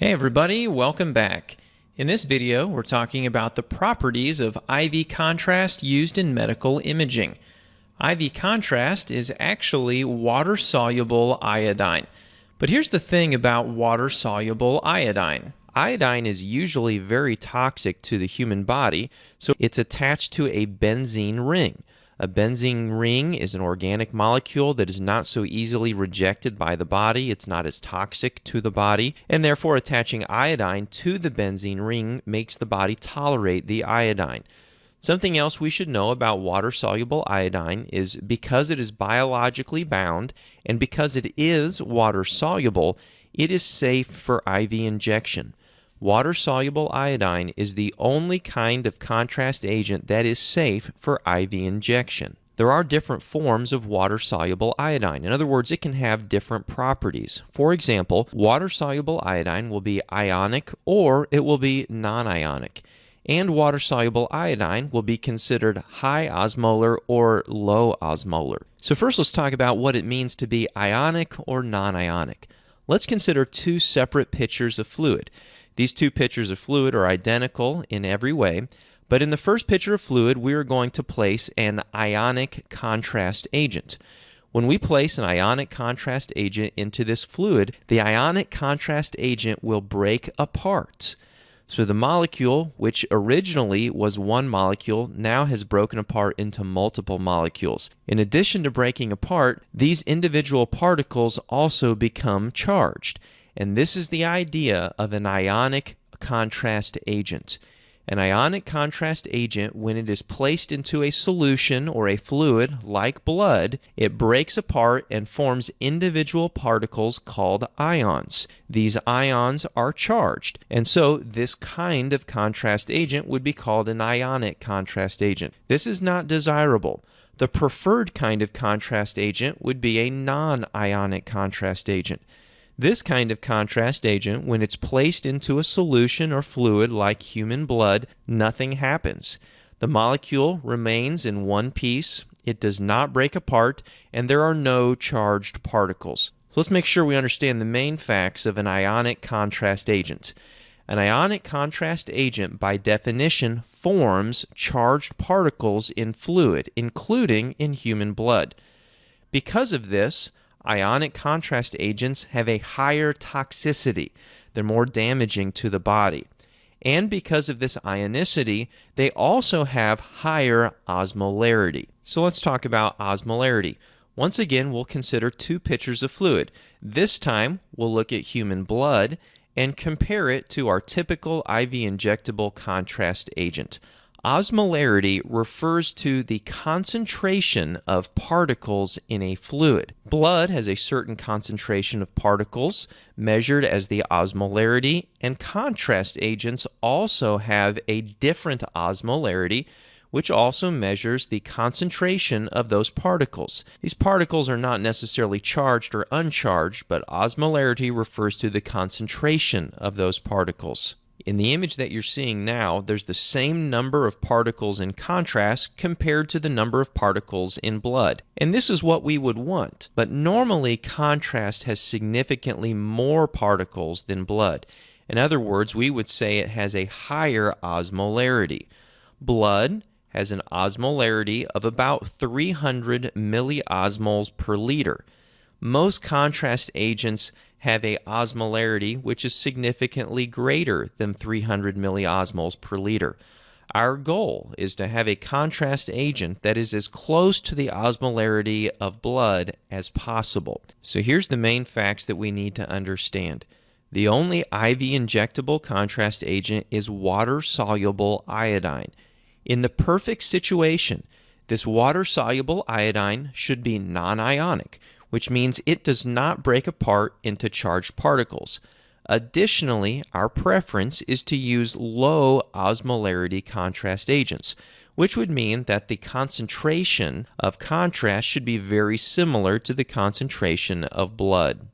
Hey everybody, welcome back. In this video, we're talking about the properties of IV contrast used in medical imaging. IV contrast is actually water-soluble iodine. But here's the thing about water-soluble iodine. Iodine is usually very toxic to the human body, so it's attached to a benzene ring. A benzene ring is an organic molecule that is not so easily rejected by the body. It's not as toxic to the body, and therefore attaching iodine to the benzene ring makes the body tolerate the iodine. Something else we should know about water-soluble iodine is because it is biologically bound and because it is water-soluble, it is safe for IV injection. Water-soluble iodine is the only kind of contrast agent that is safe for IV injection. There are different forms of water-soluble iodine. In other words, it can have different properties. For example, water-soluble iodine will be ionic or it will be non-ionic. And water-soluble iodine will be considered high osmolar or low osmolar. So first let's talk about what it means to be ionic or non-ionic. Let's consider two separate pitchers of fluid. These two pitchers of fluid are identical in every way, but in the first pitcher of fluid, we are going to place an ionic contrast agent. When we place an ionic contrast agent into this fluid, the ionic contrast agent will break apart. So the molecule, which originally was one molecule, now has broken apart into multiple molecules. In addition to breaking apart, these individual particles also become charged. And this is the idea of an ionic contrast agent. An ionic contrast agent, when it is placed into a solution or a fluid like blood, it breaks apart and forms individual particles called ions. These ions are charged, and so this kind of contrast agent would be called an ionic contrast agent. This is not desirable. The preferred kind of contrast agent would be a non-ionic contrast agent. This kind of contrast agent, when it's placed into a solution or fluid like human blood, nothing happens. The molecule remains in one piece, it does not break apart, and there are no charged particles. So let's make sure we understand the main facts of an ionic contrast agent. An ionic contrast agent, by definition, forms charged particles in fluid, including in human blood. Because of this, ionic contrast agents have a higher toxicity. They're more damaging to the body. And because of this ionicity, they also have higher osmolarity. So let's talk about osmolarity. Once again, we'll consider two pitchers of fluid. This time, we'll look at human blood and compare it to our typical IV injectable contrast agent. Osmolarity refers to the concentration of particles in a fluid. Blood has a certain concentration of particles measured as the osmolarity, and contrast agents also have a different osmolarity, which also measures the concentration of those particles. These particles are not necessarily charged or uncharged, but osmolarity refers to the concentration of those particles. In the image that you're seeing now, there's the same number of particles in contrast compared to the number of particles in blood. And this is what we would want. But normally, contrast has significantly more particles than blood. In other words, we would say it has a higher osmolarity. Blood has an osmolarity of about 300 milliosmoles per liter. Most contrast agents have a osmolarity which is significantly greater than 300 milliosmoles per liter. Our goal is to have a contrast agent that is as close to the osmolarity of blood as possible. So here's the main facts that we need to understand. The only IV injectable contrast agent is water-soluble iodine. In the perfect situation, this water-soluble iodine should be non-ionic, which means it does not break apart into charged particles. Additionally, our preference is to use low osmolarity contrast agents, which would mean that the concentration of contrast should be very similar to the concentration of blood.